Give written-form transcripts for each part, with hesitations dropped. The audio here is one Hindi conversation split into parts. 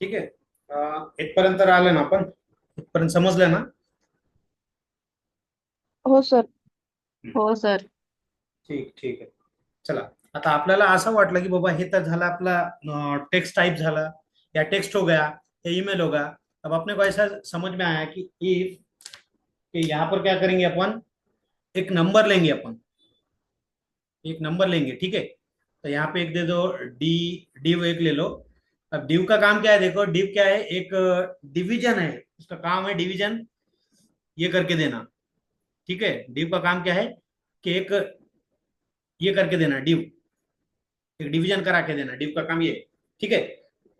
ठीक आहे. इथपर्यंत आलं ना आपण? इथपर्यंत समजलं ना? हो सर. हम्म. हो सर. ठीक ठीक आहे. चला, आता आपल्याला असं वाटलं की बाबा हे तर झाला आपला टेक्स्ट टाइप झाला, या टेक्स्ट हो गया, या ईमेल होगा। अब अपने को ऐसा समझ में आया कि इफ कि यहाँ पर क्या करेंगे अपन, एक नंबर लेंगे अपन, एक नंबर लेंगे, ठीक है। तो यहाँ पे एक दे दो, डी, डिव एक ले लो। अब डिव का काम क्या है, देखो डिव क्या है, एक डिवीजन है, उसका काम है डिवीजन ये करके देना। ठीक है, डिव का काम क्या है कि एक ये करके देना, डिव एक डिवीजन करा के देना, डिव का काम ये। ठीक है,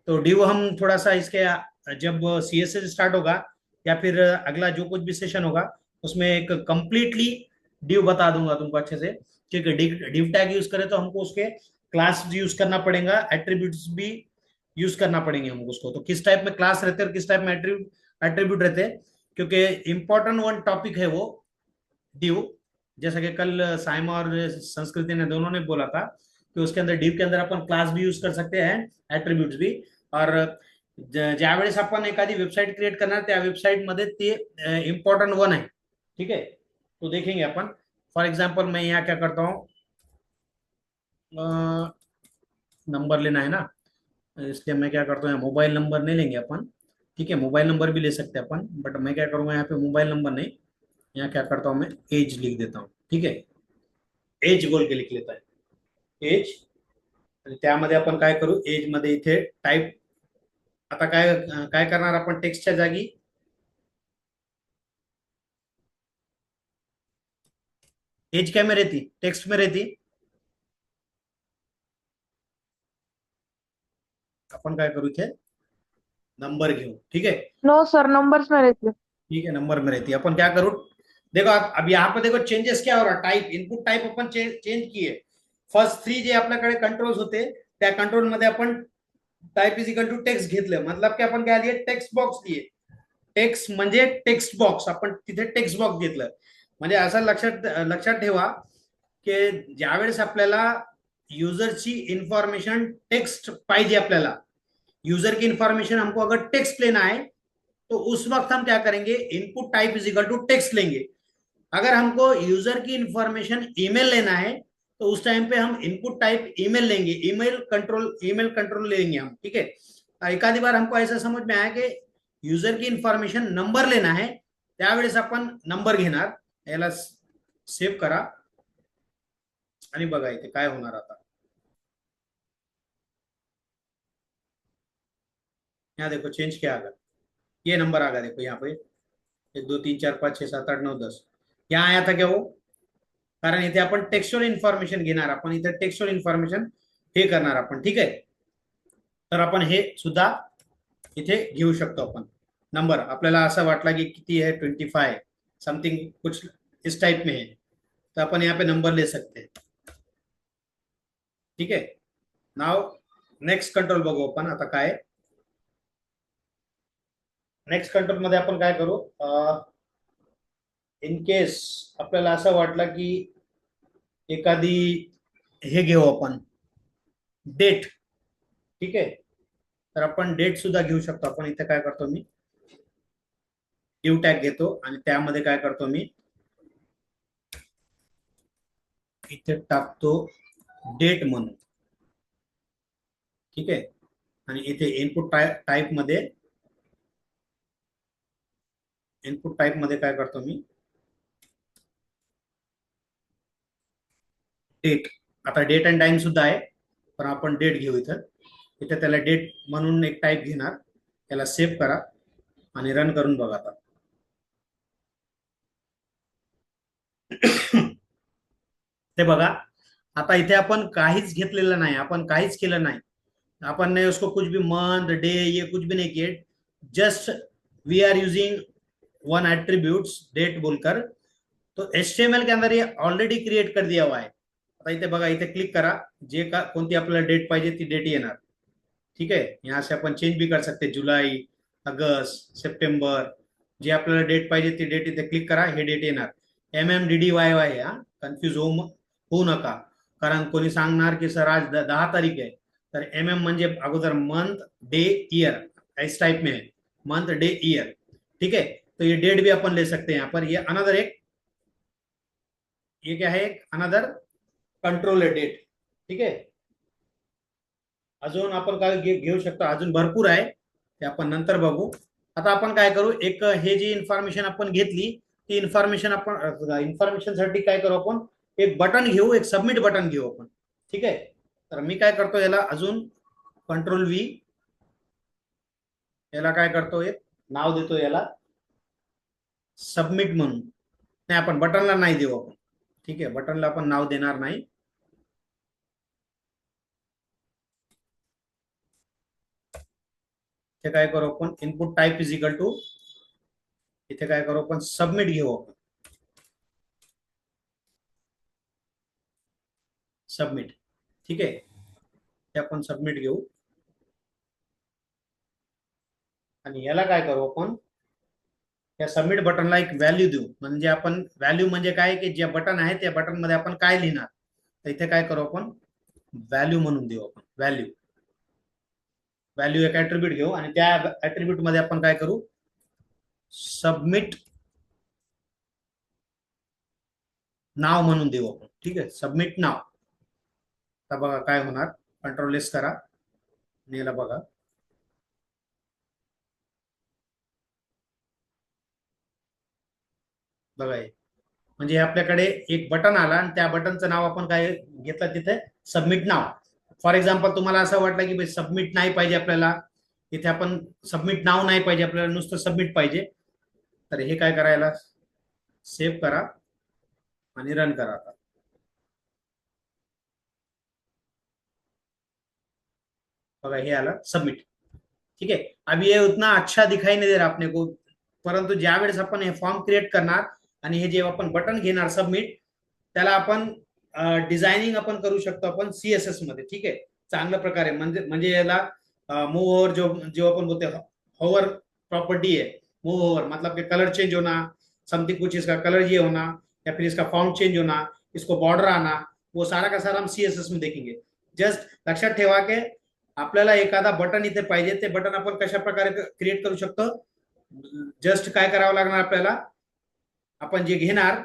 तो डिव हम थोड़ा सा इसके जब सीएसएस स्टार्ट होगा या फिर अगला जो कुछ भी सेशन होगा उसमें एक कंप्लीटली डिव बता दूंगा तुमको अच्छे से। क्योंकि डिव टैग यूज करें तो हमको उसके क्लास यूज करना पड़ेगा, एट्रीब्यूट्स भी यूज करना पड़ेंगे हमको उसको। तो किस टाइप में क्लास रहते हैं और किस टाइप में एट्रीब्यूट रहते हैं, क्योंकि इंपॉर्टेंट वन टॉपिक है वो डिव। जैसा कि कल साइमा और संस्कृति ने दोनों ने बोला था कि उसके अंदर डिव के अंदर अपन क्लास भी यूज कर सकते हैं, एट्रीब्यूट्स भी। और ज्यावेळेस आपण एखादी वेबसाईट क्रिएट करणार त्या वेबसाईट मध्ये ते इम्पॉर्टंट वन है। ठीक है, तो देखेंगे अपन। फॉर एग्जाम्पल मैं यहाँ क्या करता हूँ, नंबर लेना है ना, इसलिए मैं क्या करता हूँ, मोबाइल नंबर नहीं लेंगे अपन। ठीक है, मोबाइल नंबर भी ले सकते हैं अपन, बट मैं क्या करूंगा यहाँ पे मोबाइल नंबर नहीं, यहाँ क्या करता हूँ मैं, एज लिख देता हूँ। ठीक है, एज बोल के लिख लेता है, एज। आणि त्यामध्ये आपण काय करू, एज मध्ये इथे टाईप, आता काय काय करणार आपण टेक्स्टच्या जागी, एज काय में रहती, टेक्स्ट में रहती, आपण काय करू इथे नंबर घेऊ। ठीक है, नो सर, नंबर्स में रहती है। ठीक है, नंबर में रहती है। अपन क्या करूँ, देखो अब यहाँ पे देखो चेंजेस क्या हो रहा, टाइप इनपुट टाइप अपन चेंज किए। फर्स्ट थ्री जे आपल्याकडे कंट्रोल्स होते त्या कंट्रोल मध्ये आपण type is equal to text घेतलं, मतलब की आपण काय लिहिले, टेक्स्ट बॉक्स लिहे। टेक्स्ट म्हणजे टेक्स्ट बॉक्स, आपण तिथे टेक्स्ट बॉक्स घेतलं। म्हणजे असं लक्षात लक्षात ठेवा की ज्यावेळेस आपल्याला युजरची इन्फॉर्मेशन टेक्स्ट पाहिजे, आपल्याला यूजर की इंफॉर्मेशन हमको अगर टेक्स्ट लेना है तो उस वक्त हम क्या करेंगे, input type is equal to text लेंगे। अगर हमको यूजर की इंफॉर्मेशन ईमेल लेना है तो उस टाइम पे हम इनपुट टाइप ईमेल लेंगे, ईमेल कंट्रोल लेंगे हम। ठीक है, एखादी बार हमको ऐसा समझ में आया कि यूजर की इंफॉर्मेशन नंबर लेना है, त्यावेळेस आपण नंबर घेणार। याला सेव्ह करा आणि बघा इथे काय होणार आता। यहाँ देखो चेंज क्या आ गया, ये नंबर आ गया, देखो यहाँ पे 1 2 3 4 5 6 7 8 9 10। यहाँ आया था क्या वो, कारण इथे आपण टेक्स्चुअल इन्फॉर्मेशन घेणार, आपण इथे टेक्स्चुअल इन्फॉर्मेशन हे करणार आपण। ठीक आहे, तर आपण हे सुद्धा इथे घेऊ शकतो आपण। नंबर आपल्याला असं वाटला की किती है, 25 समथिंग कुछ इस टाइप में है, तो अपन यहाँ पे नंबर ले सकते हैं। ठीक है, नाव नेक्स्ट कंट्रोल बघू आपण आता काय। नेक्स्ट कंट्रोल मध्ये आपण काय करू, इन केस आपल्याला असं वाटलं की एखादी हे घेऊ आपण, डेट। ठीक आहे, तर आपण डेट सुद्धा घेऊ शकतो। आपण इथे काय करतो, मी ड्यू टॅग घेतो आणि त्यामध्ये काय करतो, मी इथे टाकतो डेट म्हणून। ठीक आहे, आणि इथे इनपुट टाइप मध्ये काय करतो मी, डेट। आता डेट अँड टाइम सुद्धा आहे, पण आपण डेट घेऊ इथं। इथे त्याला डेट म्हणून एक टाइप घेणार, त्याला सेव्ह करा आणि रन करून बघा आता। ते बघा, आता इथे आपण काहीच घेतलेलं नाही, आपण काहीच केलं नाही, अपन ने उसको कुछ भी मंथ डे ये कुछ भी नहीं किए। Just we are using one attributes date बोलकर। तो एचटीएमएल के अंदर ये ऑलरेडी क्रिएट कर दिया हुआ है। आता इथे बघा, इथे क्लिक करा, जे का कोणती आपल्याला डेट पाहिजे ती डेट येणार। ठीक है, यहाँ से अपन चेंज भी कर सकते हैं, जुलाई, अगस्त, सप्टेंबर, जे आपल्याला डेट पाहिजे ती डेट इथे क्लिक करा, हे डेट येणार। MMDDYY, हा कन्फ्यूज होऊ नका, कारण कोणी सांगणार की सर आज 10 तारीख आहे, तर MM म्हणजे अगोदर मंथ डे इयर, इस टाइप में है, मंथ डे ईयर, ठीक है। तो ये डेट भी अपन ले सकते हैं यहाँ पर। ये अनदर एक, ये क्या है, एक अनदर कंट्रोल है डेट, ठीक आहे। अजून आपण काय घेऊ शकतो, अजून भरपूर आहे, ते आपण नंतर बघू। आता आपण काय करू, एक हे जी इन्फॉर्मेशन आपण घेतली, ती इन्फॉर्मेशन आपण इन्फॉर्मेशन साठी काय करू, आपण एक बटन घेऊ, एक सबमिट बटन घेऊ आपण, ठीक आहे। तर मी काय करतो, याला अजून कंट्रोल व्ही, याला काय करतो, एक नाव देतो याला सबमिट म्हणून। नाही, आपण बटनला नाही देऊ आपण, ठीक आहे, बटनला आपण नाव देणार नाही। इथे काय करू आपण, input type is equal to, इथे काय करू आपण, सबमिट घेऊ आपण, सबमिट, ठीक आहे। ते आपण सबमिट घेऊ आणि याला काय करू आपण, या सबमिट बटनला एक व्हॅल्यू देऊ। म्हणजे आपण व्हॅल्यू म्हणजे काय, की जे बटन आहे त्या बटन मध्ये आपण काय लिहिणार, तर इथे काय करू आपण, व्हॅल्यू म्हणून देऊ आपण, व्हॅल्यू। व्हॅल्यू एक ऍट्रिब्यूट घेऊ आणि त्या ऍट्रिब्यूट मध्ये आपण काय करू, सबमिट नाव म्हणून देऊ आपण, ठीक आहे, सबमिट नाव। आता बघा काय होणार, कंट्रोल एस करा आणि याला बघा, बघा हे, म्हणजे आपल्याकडे एक बटन आला आणि त्या बटनचं नाव आपण काय घेतलं, तिथे सबमिट नाव। फॉर एक्झाम्पल तुम्हाला असं वाटलं की सबमिट नाही पाहिजे आपल्याला, इथे आपण सबमिट नाव नाही पाहिजे आपल्याला, नुसतं सबमिट पाहिजे, तर हे काय करायला, सेव्ह करा आणि रन करा। आता बघा हे आलं सबमिट, ठीक है। अब ये उतना अच्छा दिखाई नहीं दे रहा अपने को, परंतु ज्या वेळेस आपण हे फॉर्म क्रिएट करणार आणि हे जे आपण बटन घेणार सबमिट, त्याला आपण डिझायनिंग आपण करू शकतो आपण सीएसएस मध्ये, ठीक आहे, चांगल्या प्रकारे। म्हणजे याला मूव ओव्हर, जो अपन बोलते हैं होवर प्रॉपर्टी है, मूव ओवर मतलब कि कलर चेंज होना, समथिंग कुछ इसका कलर ये होना, या फिर इसका फॉन्ट चेंज होना, इसको बॉर्डर आना, वो सारा का सारा हम सीएसएस में देखेंगे। जस्ट लक्षात ठेवा की आपल्याला एखादा बटन इथे पाहिजे, ते बटन आपण कशा प्रकारे क्रिएट करू शकतो। जस्ट काय करावं लागणार आपल्याला, आपण जे घेणार,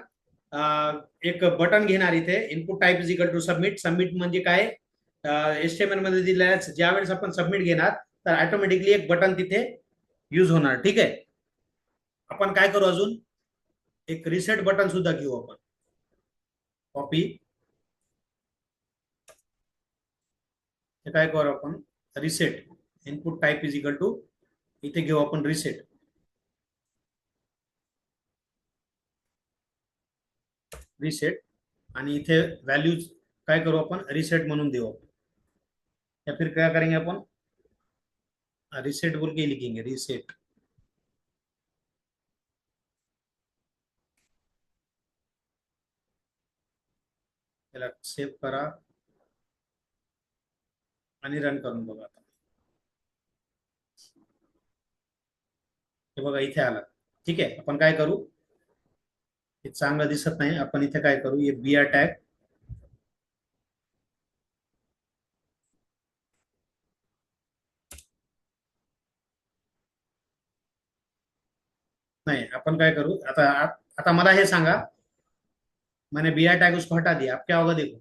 एक बटन घेणार, इथे input type is equal to submit. Submit म्हणजे काय, एचटीएमएल मध्ये दिलेल्या ज्या वेळेस आपण सबमिट घेणार, तर ऑटोमॅटिकली एक बटन तिथे यूज होणार, ठीक आहे। आपण काय करू, अजून एक रिसेट बटन सुद्धा घेऊ आपण, कॉपी, काय करू आपण, reset, input type is equal to, इथे घेऊ आपण रिसेट, रिसेट, आणि इथे व्हॅल्यूज काय करू आपण, रिसेट म्हणून देऊ आपण, या फिर क्या करेंगे अपन, रिसेट बोल के लिखेंगे, रिसेट, त्याला सेव्ह करा आणि रन करून बघा। आता हे बघा इथे आला, ठीक आहे। आपण काय करू, हे चांगलं दिसत नाही, आपण इथे काय करू, हे बीआर टॅग, नाही आपण काय करू, आता आता मला हे सांगा, मैंने बीआर टैग उसको हटा दिया, अब क्या होगा देखो,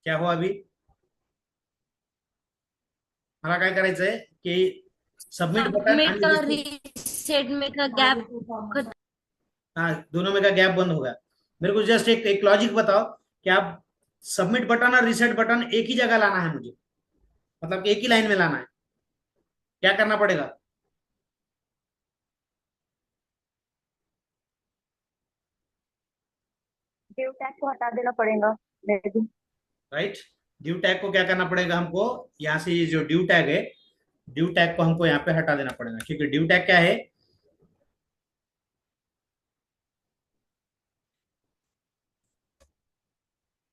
क्या हुआ अभी। मला काय करायचंय की सबमिट बटन सबमिट आणि का रिसेट, रीसेट में का गैप। हाँ दोनों में का गैप बंद हो गया। मेरे को जस्ट एक लॉजिक बताओ कि आप सबमिट बटन और रिसेट बटन एक ही जगह लाना है मुझे, मतलब एक ही लाइन में लाना है, क्या करना पड़ेगा, ड्यू टैग को हटा देना पड़ेगा may be. Right. Due tag को क्या करना पड़ेगा हमको, यहाँ से ये जो ड्यू टैग है, ड्यू टैग को हमको यहाँ पे हटा देना पड़ेगा, क्योंकि ड्यू टैग क्या है,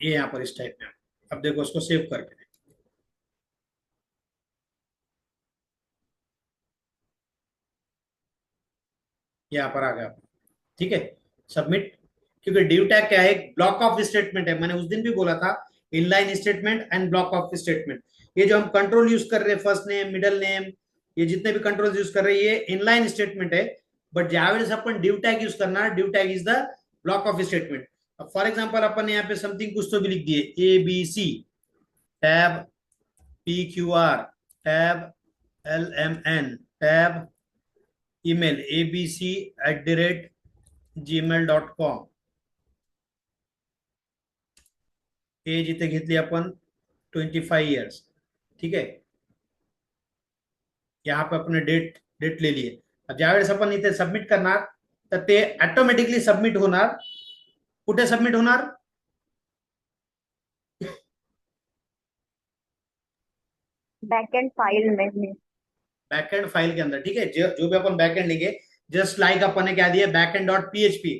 ये यहाँ पर इस टाइप में। अब देखो उसको सेव करके, यहाँ पर आ गया, ठीक है, सबमिट। क्योंकि ड्यू टैग क्या है, ब्लॉक ऑफ स्टेटमेंट है। मैंने उस दिन भी बोला था inline statement and block of statement. ये जो हम कंट्रोल यूज कर रहे हैं, फर्स्ट नेम, मिडल नेम, ये जितने भी कंट्रोल यूज कर रहे हैं, ये इनलाइन स्टेटमेंट है। बट ज्यावेळेस आपण डिव टैग यूज करना, div tag is the block of statement. For example अपन यहाँ पे समथिंग कुछ तो भी लिख दिए, A B C tab P Q R tab L M N tab email abc@gmail.com। Age इथे घेतली आपण 25 इयर्स, ठीक आहे। यहाँ पे अपने डेट डेट ले लिए। अब ज्यावेळेस आपण इथे सबमिट करणार तर ते ऑटोमॅटिकली सबमिट होणार। कुठे सबमिट होणार? बैकएंड फाइल में। बैकएंड फाइल के अंदर, ठीक है। जो भी आपण बैकएंड लिखे, जस्ट लाइक आपण क्या दिए, बैकएंड डॉट पीएचपी।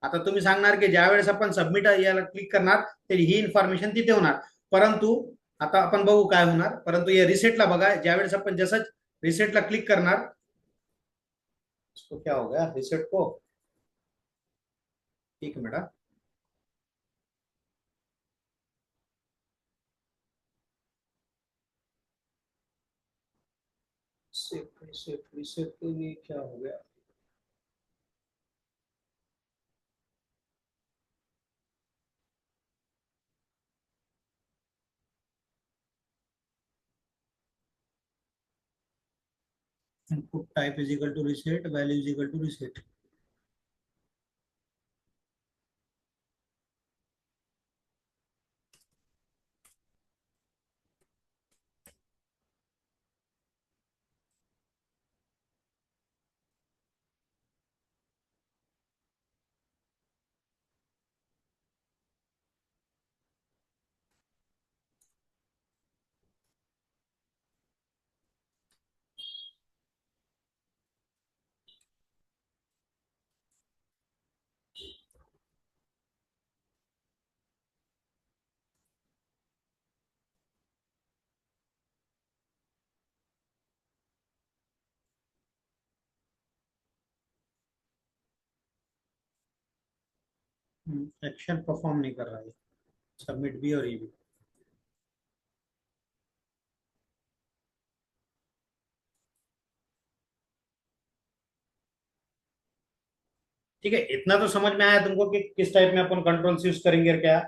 आता तुम्ही सांगणार की ज्यावेळेस आपण सबमिट याला क्लिक करणार तर ही इन्फॉर्मेशन तिथे होणार, परंतु आता आपण बघू काय होणार। परंतु ये रिसेटला बघा, ज्यावेळेस आपण जसं रिसेटला क्लिक करणार, इसको क्या हो गया रिसेट को, एक मिनट। रिसेट के लिए क्या हो गया? Input type is equal to reset, value is equal to reset। Action perform नहीं कर रहा है, सबमिट भी और ये भी। ठीक है, इतना तो समझ में आया तुमको कि किस टाइप में अपन कंट्रोल यूज करेंगे और क्या,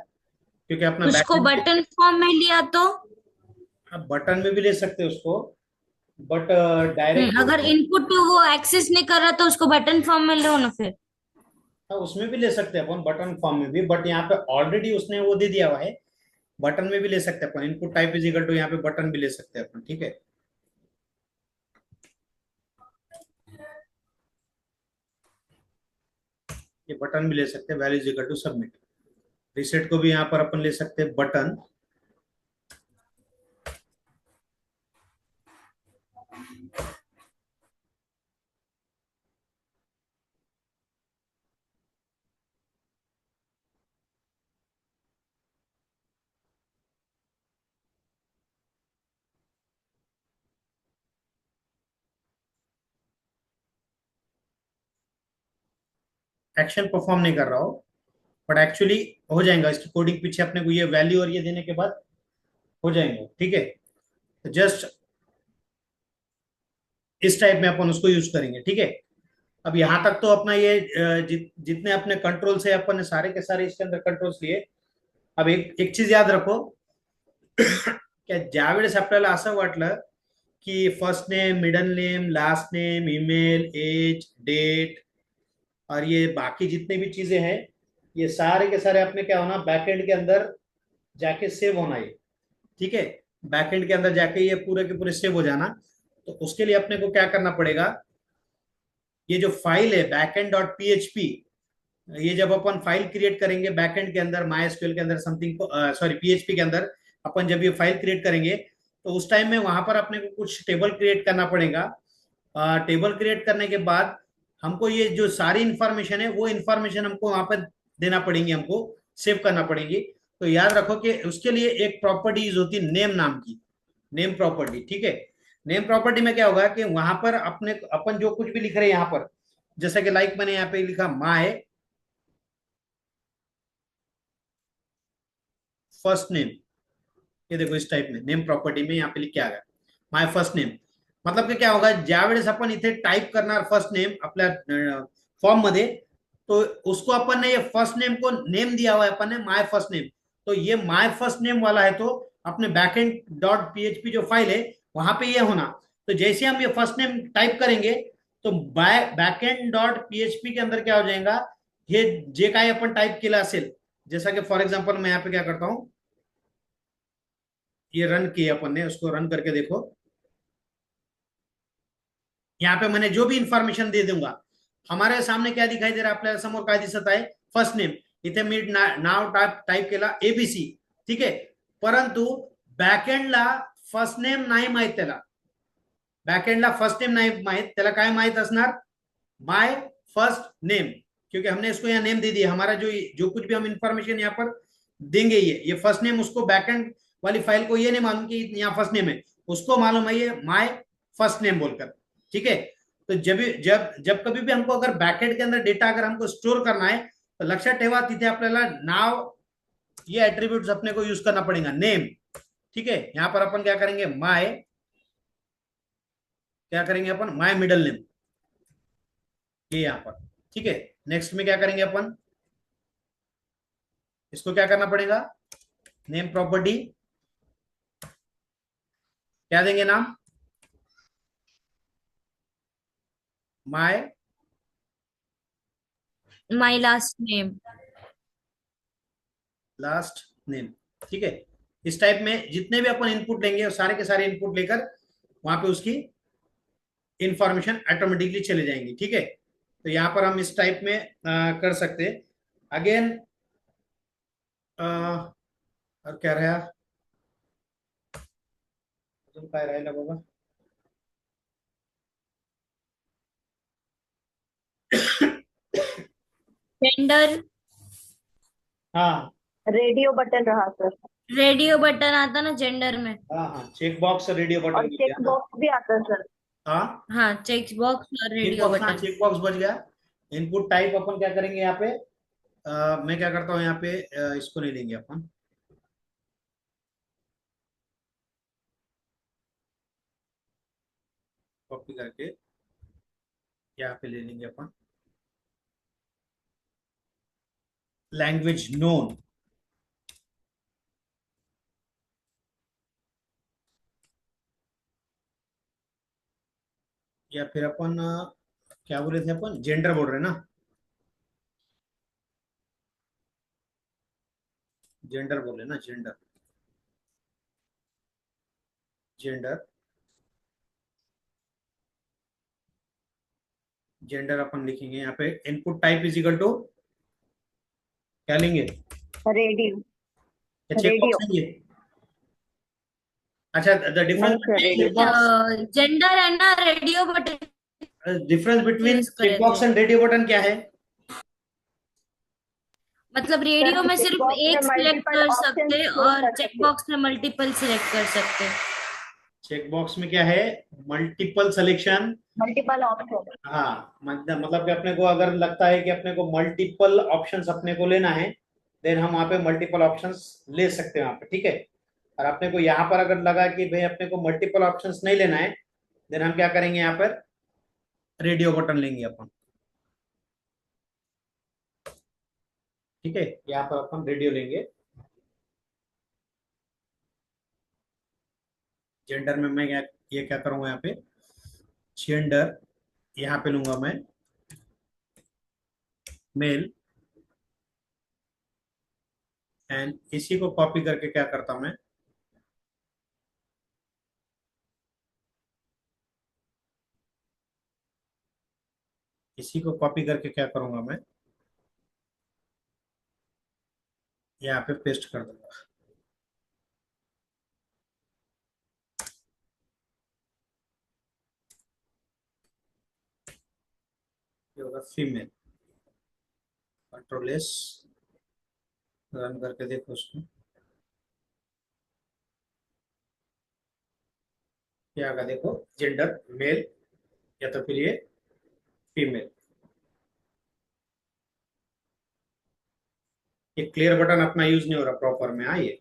क्योंकि अपना उसको बैकएंड बटन फॉर्म में लिया तो बटन में भी ले सकते हैं उसको, बट डायरेक्ट अगर इनपुट वो एक्सेस नहीं कर रहा तो उसको बटन फॉर्म में लो ना फिर। उसमें भी ले सकते हैं अपन, बटन फॉर्म में भी। बट यहाँ पे ऑलरेडी उसने वो दे दिया हुआ है, बटन में भी ले सकते हैं अपन। Input type is equal to, यहाँ पे बटन भी ले सकते हैं अपन, ठीक है। ये बटन भी ले सकते हैं, value is equal to submit. Reset को भी यहाँ पर अपन ले सकते हैं बटन। एक्शन परफॉर्म नहीं कर रहा हो, बट एक्चुअली हो जाएगा। इसकी कोडिंग पीछे अपने को ये वैल्यू और ये देने के बाद हो जाएंगे, ठीक है। तो जस्ट इस टाइप में अपन उसको यूज करेंगे, ठीक है। अब यहां तक तो अपना ये जितने अपने कंट्रोल से अपन ने सारे के सारे इसके अंदर कंट्रोल्स लिए। अब एक एक चीज याद रखो क्या, ज्यावेळेस आपल्याला असं वाटलं की first name, middle name, last name, email, age, date और ये बाकी जितने भी चीजें हैं, ये सारे के सारे अपने क्या होना, बैकएंड के अंदर जाके सेव होना ये, ठीक है। बैकएंड के अंदर जाके ये पूरे के पूरे सेव हो जाना। तो उसके लिए अपने को क्या करना पड़ेगा, ये जो फाइल है बैकएंड डॉट पीएचपी, ये जब अपन फाइल क्रिएट करेंगे बैकएंड के अंदर, माईएसक्यूएल के अंदर समथिंग को, सॉरी पीएचपी के अंदर अपन जब ये फाइल क्रिएट करेंगे तो उस टाइम में वहां पर अपने को कुछ टेबल क्रिएट करना पड़ेगा। टेबल क्रिएट करने के बाद हमको ये जो सारी इंफॉर्मेशन है वो इंफॉर्मेशन हमको वहां पर देना पड़ेगी, हमको सेव करना पड़ेगी। तो याद रखो कि उसके लिए एक प्रॉपर्टी यूज होती है नेम नाम की, नेम प्रॉपर्टी, ठीक है। नेम प्रॉपर्टी में क्या होगा कि वहां पर अपने अपन जो कुछ भी लिख रहे हैं यहाँ पर, जैसा कि लाइक मैंने यहाँ पे लिखा माय फर्स्ट नेम, ये देखो इस टाइप में नेम प्रॉपर्टी में यहाँ पे लिख के आ गया माय फर्स्ट नेम. मतलब की क्या होगा ज्या वेळेस आपण इथे टाइप करणार फर्स्ट नेम आपल्या फॉर्म मध्ये, तो उसको अपन ने ये फर्स्ट नेम को नेम दिया हुआ है अपन ने माय फर्स्ट नेम. तो ये माय फर्स्ट नेम वाला है तो अपने बैकएंड डॉट पीएचपी जो फाइल है वहां पे ये होना. तो जैसे हम ये फर्स्ट नेम टाइप करेंगे तो बैकएंड डॉट पीएचपी के अंदर क्या हो जाएगा, हे जे काही आपण टाइप केलं असेल, जैसा कि फॉर एग्जांपल मैं यहाँ पे क्या करता हूं, ये रन किया अपन ने, उसको रन करके देखो. यहाँ पे मैंने जो भी इंफॉर्मेशन दे दूंगा हमारे सामने क्या दिखाई दे रहा है, आपल्या समोर काय दिसत आहे, फर्स्ट नेम. इथे मी नाव टाइप केला एबीसी, ठीक आहे. परंतु बॅकएंडला फर्स्ट नेम नाही माहित, त्याला बॅकएंडला फर्स्ट नेम नहीं माहित, त्याला काय माहित असणार, माय फर्स्ट नेम. क्योंकि हमने इसको यहाँ नेम दे दिया, हमारा जो जो कुछ भी हम इंफॉर्मेशन यहाँ पर देंगे ये फर्स्ट नेम, उसको बैकएंड वाली फाइल को ये नहीं मालूम कि यहाँ फर्स्ट नेम है, उसको मालूम है ये माय फर्स्ट नेम बोलकर. ठीक है. तो जब जब जब कभी भी हमको अगर बैकएंड के अंदर डेटा अगर हमको स्टोर करना है तो लक्षात ठेवा तिथे आपल्याला नाव ये एट्रीब्यूट्स अपने को यूज करना पड़ेगा, नेम. ठीक है. यहाँ पर अपन क्या करेंगे, क्या करेंगे अपन, माय मिडल नेम, ये यहाँ पर. ठीक है. नेक्स्ट में क्या करेंगे अपन, इसको क्या करना पड़ेगा, नेम प्रॉपर्टी क्या देंगे नाम, my my last name. Last name. ठीक है. इस टाइप में जितने भी अपन इनपुट लेंगे और सारे के सारे इनपुट लेकर वहां पे उसकी इंफॉर्मेशन ऑटोमेटिकली चले जाएंगी. ठीक है. तो यहाँ पर हम इस टाइप में कर सकते हैं. अगेन और क्या रहा, अजून काय राहिलं बाबा, जेंडर, हाँ रेडियो बटन रहा सर. रेडियो बटन आता ना जेंडर में. हाँ हाँ, चेक बॉक्स रेडियो और बटन चेक बॉक्स भी आता सर. हाँ हाँ चेक बॉक्स और चेक रेडियो बॉक्स, हाँ बटन. चेक बॉक्स बच गया. इनपुट टाइप अपन क्या करेंगे यहाँ पे, मैं क्या करता हूँ यहाँ पे, इसको ले लेंगे अपन, कॉपी करके यहाँ पे ले लेंगे अपन, लैंग्वेज नोन. या फिर अपन क्या बोले थे अपन, जेंडर बोल रहे हैं ना, जेंडर बोले ना, जेंडर, जेंडर, जेंडर अपन लिखेंगे यहाँ पे. Input type is equal to क्या लेंगे, रेडियो. या चेक रेडियो. बॉक्स लेंगे. अच्छा, द नहीं सर, डिफरेंस रेडियो. जेंडर है ना radio button between use check करे बॉक्स थे. एंड रेडियो बटन क्या है, मतलब सर रेडियो में चेक सिर्फ बॉक्स में एक सिलेक्ट मल्टीपल कर ऑप्शन सकते चूज और कर चेक सकते. बॉक्स में मल्टीपल सिलेक्ट कर सकते. चेक बॉक्स में क्या है, मल्टीपल सिलेक्शन. Multiple option. हाँ मतलब कि अपने को अगर लगता है कि अपने को मल्टीपल ऑप्शंस अपने को लेना है, देन हम वहां पे मल्टीपल ऑप्शंस ले सकते हैं वहां पे. ठीक है. और अपने को यहाँ पर अगर लगा कि भाई अपने को मल्टीपल ऑप्शंस नहीं लेना है, देन हम क्या करेंगे, यहाँ पर रेडियो बटन लेंगे अपन. ठीक है. यहाँ पर अपन रेडियो लेंगे. जेंडर में मैं ये क्या करूंगा यहाँ पे, जेंडर यहाँ पे लूंगा मैं मेल, एंड इसी को कॉपी करके क्या करता हूं मैं, इसी को कॉपी करके क्या करूंगा मैं, यहाँ पे पेस्ट कर दूंगा. ये होगा फीमेल, कंट्रोल एस, रन करके देखो उसको क्या आगा, देखो जेंडर मेल या तो फिर ये फीमेल. ये क्लियर बटन अपना यूज नहीं हो रहा प्रॉपर में, हाँ ये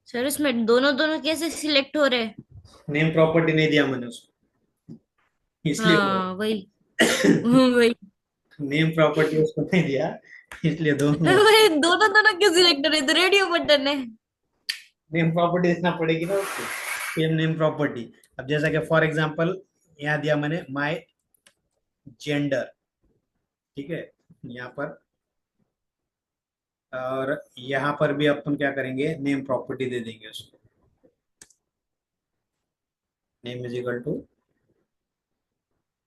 सर उसमें दोनों दोनों कैसे सिलेक्ट हो रहे हैं? नेम प्रॉपर्टी नहीं दिया मैंने उसको, इसलिए हाँ वही। वही। नेम प्रॉपर्टी उसको नहीं दिया, इसलिए दोनों वही दोनों दोनों क्यों सिलेक्ट हो रहे हैं? तो रेडियो बटन है। नेम प्रॉपर्टी देना पड़ेगी ना उसको, सेम नेम प्रॉपर्टी। अब जैसा कि फॉर एग्जांपल यहाँ दिया मैंने माय जेंडर, ठीक है, यहाँ पर, और यहाँ पर भी अपन क्या करेंगे, नेम प्रॉपर्टी दे देंगे उसको, name is equal to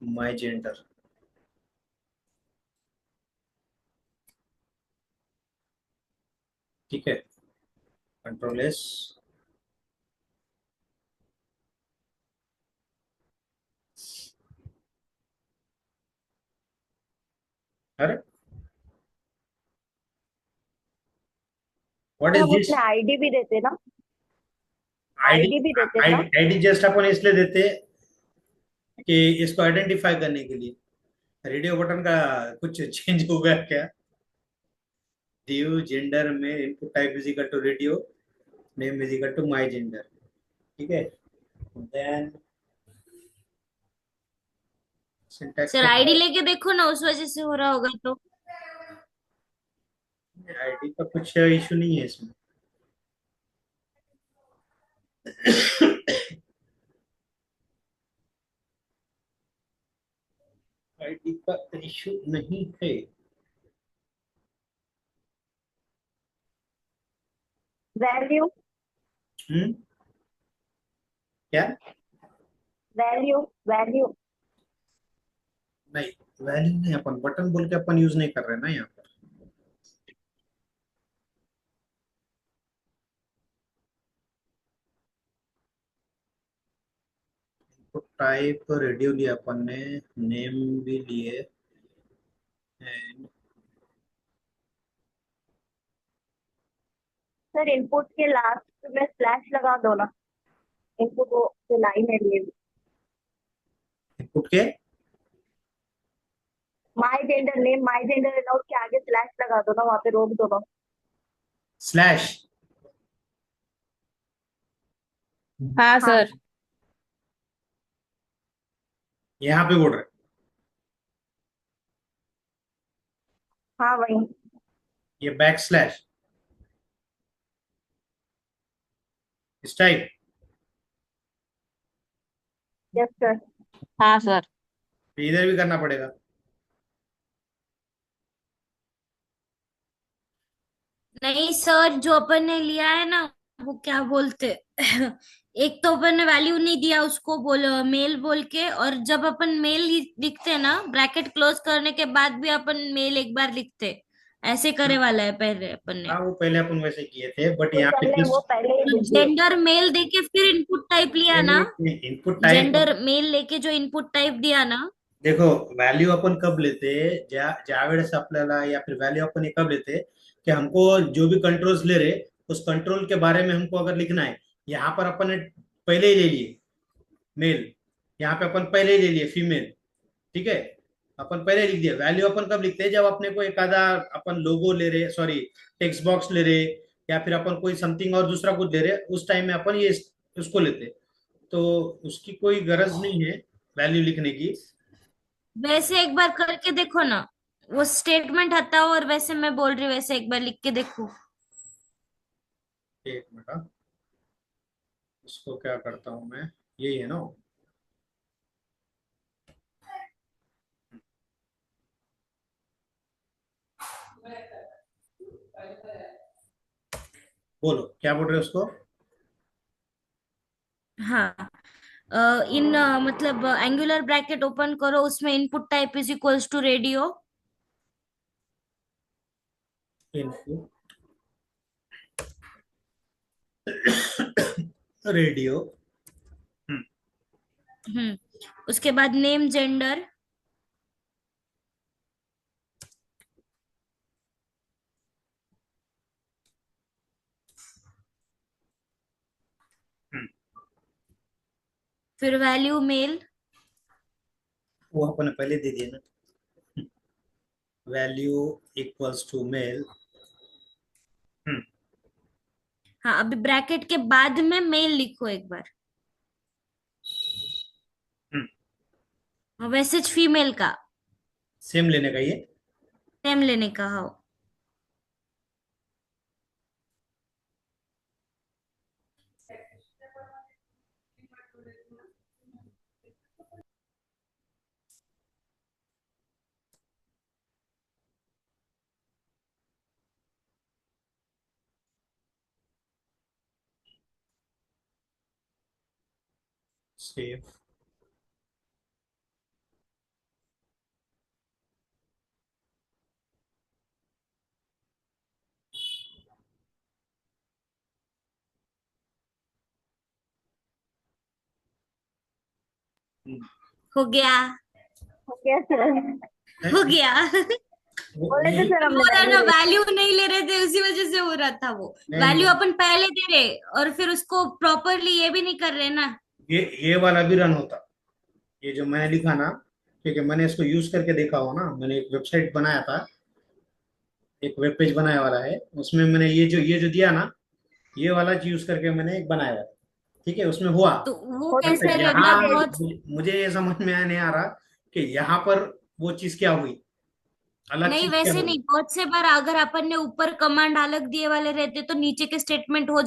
my gender, ठीक है, कंट्रोल एस, अरे व्हाट तो इज हम दिस, उसमें आईडी भी देते ना, आईडी, आईडी भी देते ना। आईडी जस्ट अपन इसलिए देते कि इसको आइडेंटिफाई करने के लिए। रेडियो बटन का कुछ चेंज हो गया क्या? ड्यू जेंडर में input type is equal to radio, name is equal to my gender, ठीक है, देन सिंटैक्स सर तो आईडी लेके देखो ना, उस वजह से हो रहा होगा तो। आईडी का कुछ इशू नहीं है इसमें। आईडी का इशू नहीं है। वैल्यू, हम्म, क्या? Value, value. नहीं, वैल्यू नहीं, अपन बटन बोल के अपन यूज नहीं कर रहे ना यहाँ पर। तो टाइप रेडियो लिया अपन ने, नेम भी लिए, एंड सर इनपुट के लास्ट में स्लैश लगा दो ना, इनपुट वो जो लाइन है ये, इनपुट के my gender name, my gender है ना, उसके आगे स्लैश लगा दो ना, वहाँ पे रोक दो ना। स्लैश, हाँ हाँ, सर। यहाँ पे बोल रहे, हाँ वही। ये बैक स्लैश इस टाइप, यस सर। हाँ सर। इधर भी करना पड़ेगा। नहीं सर, जो अपन ने लिया है ना, वो क्या बोलते एक तो अपन ने वैल्यू नहीं दिया उसको, मेल बोल के, और जब अपन मेल लिखते हैं ना, ब्रैकेट क्लोज करने के बाद भी अपन मेल एक बार लिखते, ऐसे करे वाला है पहले अपन ने। हाँ, वो पहले अपन वैसे किए थे, बट तो यहाँ पे सर ने वो जस्ट पहले ही तो लिख दिए। जेंडर मेल देके फिर इनपुट टाइप लिया ना, इनपुट टाइप, जेंडर मेल लेके जो इनपुट टाइप दिया ना। देखो व्हॅल्यू आपण कब लेते, ज्या वेळेस आपल्याला, या फिर वैल्यू अपन ये कब लेते कि हमको जो भी कंट्रोल्स ले रहे, उस कंट्रोल के बारे में हमको अगर लिखना है, यहाँ पर अपन ने पहले ही ले लिए मेल, यहाँ पे अपन पहले ही ले लिए फीमेल, ठीक है, अपन पहले लिख दिया। वैल्यू अपन कब लिखते हैं, जब अपने को एक आधा अपन लोगो ले रहे, सॉरी टेक्स्ट बॉक्स ले रहे, या फिर अपन कोई समथिंग और दूसरा कुछ ले रहे, उस टाइम में अपन ये उसको लेते, तो उसकी कोई गरज नहीं है वैल्यू लिखने की। वैसे एक बार करके देखो ना, वो स्टेटमेंट हटाओ और वैसे मैं बोल रही हूँ, वैसे एक बार लिख के देखो। एक मिनट हाँ। इसको क्या करता हूँ मैं, यही है ना, बोलो क्या बोल रहे हो उसको। हाँ, इन मतलब एंगुलर ब्रैकेट ओपन करो, उसमें input type is equals to radio. Input radio, hmm. उसके बाद नेम जेंडर, फिर वैल्यू मेल, वो अपन ने पहले दे दिया ना, वैल्यू इक्वल्स टू मेल, हाँ, अभी ब्रैकेट के बाद में मेल लिखो एक बार, मैसेज फीमेल का, सेम लेने का ये। सेम लेने का। हाँ, सेव। हो गया, ओके सर, हो गया। बोले थे नहीं सर हमने हो रहा ना, वैल्यू। वैल्यू नहीं ले रहे थे, उसी वजह से हो रहा था वो। नहीं वैल्यू नहीं, अपन पहले दे रहे और फिर उसको प्रॉपरली ये भी नहीं कर रहे ना। ये वाला भी रन होता। ये जो मैंने लिखा ना, ठीक है, मैंने इसको यूज करके देखा हो ना, मैंने एक वेबसाइट बनाया था, एक वेब पेज बनाया वाला है, उसमें मैंने ये जो दिया ना, ये वाला यूज करके मैंने एक बनाया है। ठीक है, उसमें हुआ। तो वो हो बट सकता कैसे है मतलब यहाँ कि बहुत। मुझे ये समझ में नहीं आ रहा कि यहाँ पर वो चीज क्या हुई, अलग नहीं, चीज क्या वैसे हुई। नहीं, बहुत से बार अगर अपन ने ऊपर कमांड अलग दिए वाले रहते तो नीचे के स्टेटमेंट हो